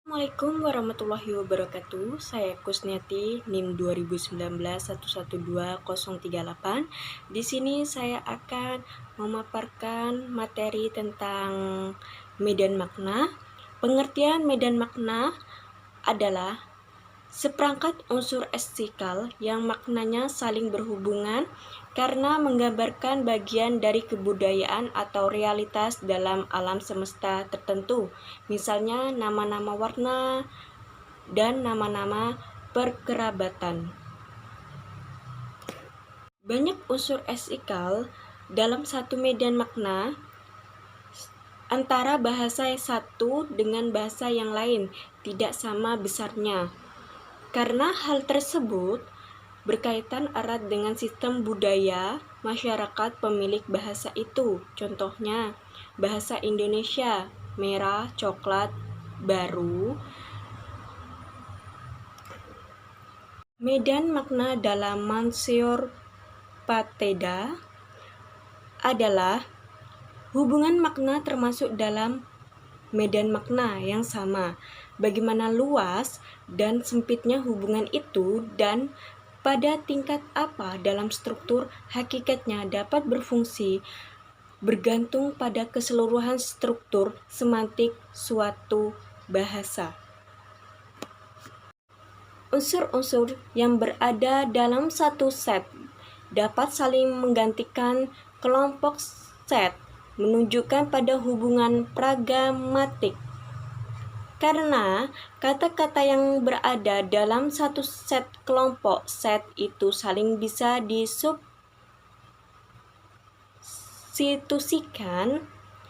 Assalamualaikum warahmatullahi wabarakatuh. Saya Kusniati, NIM 2019112038. Di sini saya akan memaparkan materi tentang medan makna. Pengertian medan makna adalah seperangkat unsur leksikal yang maknanya saling berhubungan karena menggambarkan bagian dari kebudayaan atau realitas dalam alam semesta tertentu, misalnya nama-nama warna dan nama-nama perkerabatan. Banyak unsur leksikal dalam satu medan makna antara bahasa yang satu dengan bahasa yang lain tidak sama besarnya. Karena hal tersebut berkaitan erat dengan sistem budaya masyarakat pemilik bahasa itu. Contohnya, bahasa Indonesia, merah, coklat, baru. Medan makna dalam Monsieur Pateda adalah hubungan makna termasuk dalam medan makna yang sama. Bagaimana luas dan sempitnya hubungan itu dan pada tingkat apa dalam struktur hakikatnya dapat berfungsi bergantung pada keseluruhan struktur semantik suatu bahasa. Unsur-unsur yang berada dalam satu set dapat saling menggantikan kelompok set menunjukkan pada hubungan pragmatik. Karena kata-kata yang berada dalam satu set kelompok set itu saling bisa disubstitusikan.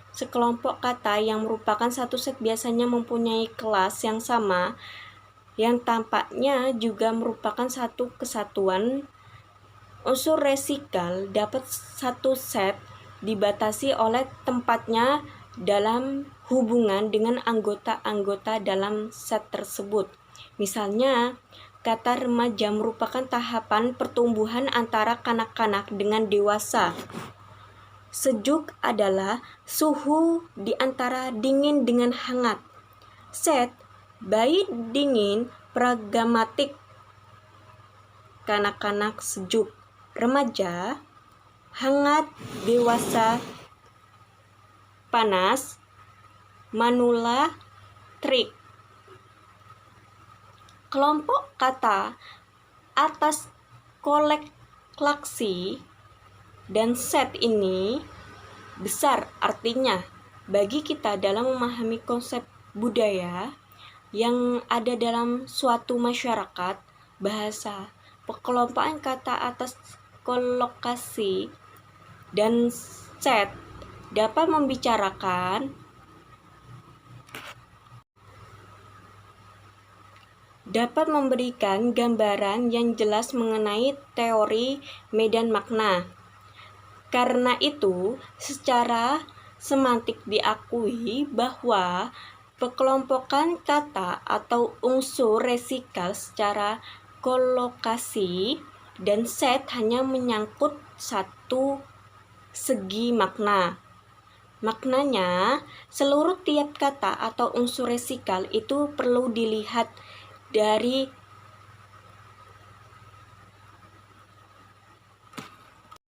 Sekelompok kata yang merupakan satu set biasanya mempunyai kelas yang sama, yang tampaknya juga merupakan satu kesatuan. Unsur leksikal dapat satu set dibatasi oleh tempatnya dalam hubungan dengan anggota-anggota dalam set tersebut. Misalnya, kata remaja merupakan tahapan pertumbuhan antara kanak-kanak dengan dewasa. Sejuk adalah suhu di antara dingin dengan hangat. Set baik dingin pragmatik, kanak-kanak sejuk, remaja hangat, dewasa panas, manula trik. Kelompok kata atas koleksi dan set ini besar artinya bagi kita dalam memahami konsep budaya yang ada dalam suatu masyarakat. Bahasa pengelompokan kata atas kolokasi dan set dapat memberikan gambaran yang jelas mengenai teori medan makna. Karena itu, secara semantik diakui bahwa pengelompokan kata atau unsur leksikal secara kolokasi dan set hanya menyangkut satu segi makna. Maknanya, seluruh tiap kata atau unsur leksikal itu perlu dilihat dari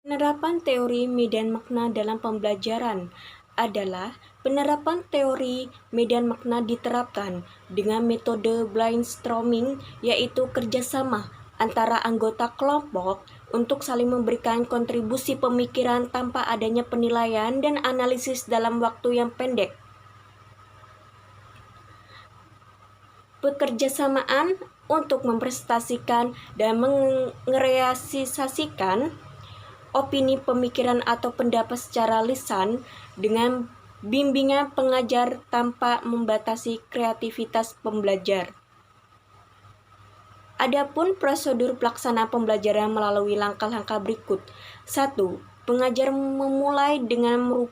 penerapan teori medan makna dalam pembelajaran adalah penerapan teori medan makna diterapkan dengan metode brainstorming, yaitu kerjasama antara anggota kelompok untuk saling memberikan kontribusi pemikiran tanpa adanya penilaian dan analisis dalam waktu yang pendek. Pekerjasamaan untuk mempresentasikan dan merealisasikan opini, pemikiran, atau pendapat secara lisan dengan bimbingan pengajar tanpa membatasi kreativitas pembelajar. Adapun prosedur pelaksanaan pembelajaran melalui langkah-langkah berikut. 1. Pengajar memulai dengan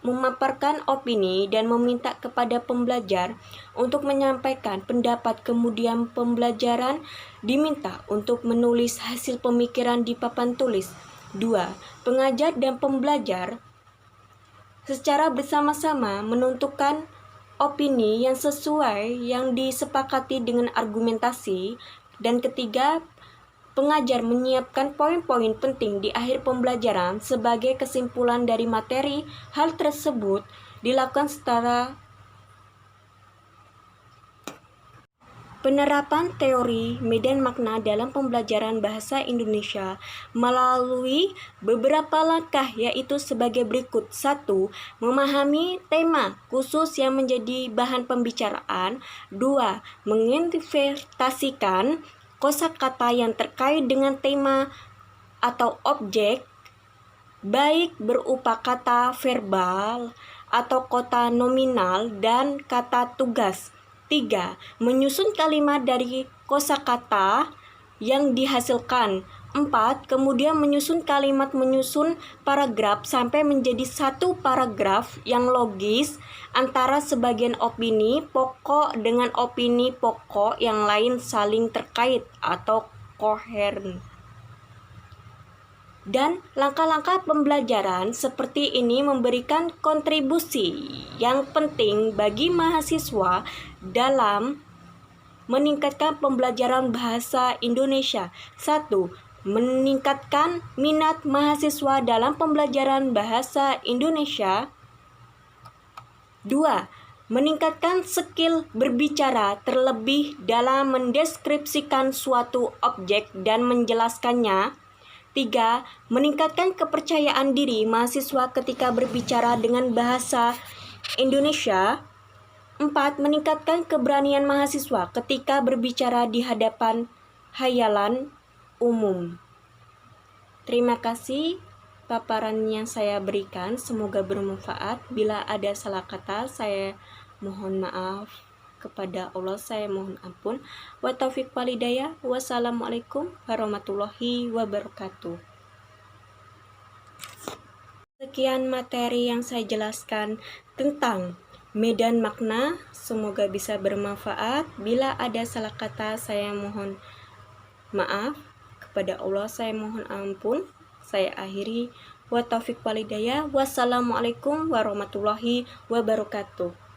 memaparkan opini dan meminta kepada pembelajar untuk menyampaikan pendapat. Kemudian pembelajaran diminta untuk menulis hasil pemikiran di papan tulis. 2. Pengajar dan pembelajar secara bersama-sama menentukan opini yang sesuai yang disepakati dengan argumentasi. Dan ketiga, pengajar menyiapkan poin-poin penting di akhir pembelajaran sebagai kesimpulan dari materi. Hal tersebut dilakukan secara penerapan teori medan makna dalam pembelajaran bahasa Indonesia melalui beberapa langkah, yaitu sebagai berikut. 1. Memahami tema khusus yang menjadi bahan pembicaraan. 2. Menginterpretasikan kosakata yang terkait dengan tema atau objek, baik berupa kata verbal atau kata nominal dan kata tugas. 3. Menyusun kalimat dari kosakata yang dihasilkan. 4. Kemudian menyusun kalimat menyusun paragraf sampai menjadi satu paragraf yang logis antara sebagian opini pokok dengan opini pokok yang lain saling terkait atau koheren. Dan langkah-langkah pembelajaran seperti ini memberikan kontribusi yang penting bagi mahasiswa dalam meningkatkan pembelajaran bahasa Indonesia. 1. Meningkatkan minat mahasiswa dalam pembelajaran bahasa Indonesia. 2. Meningkatkan skill berbicara, terlebih dalam mendeskripsikan suatu objek dan menjelaskannya. 3. Meningkatkan kepercayaan diri mahasiswa ketika berbicara dengan bahasa Indonesia. 4. Meningkatkan keberanian mahasiswa ketika berbicara di hadapan hayalan umum. Terima kasih paparan yang saya berikan, semoga bermanfaat. Bila ada salah kata, saya mohon maaf kepada Allah, saya mohon ampun. Wa taufiq wal hidayah. Wassalamualaikum warahmatullahi wabarakatuh. Sekian materi yang saya jelaskan tentang medan makna, semoga bisa bermanfaat. Bila ada salah kata, saya mohon maaf kepada Allah, saya mohon ampun. Saya akhiri. Wa taufiq wal hidayah. Wassalamualaikum warahmatullahi wabarakatuh.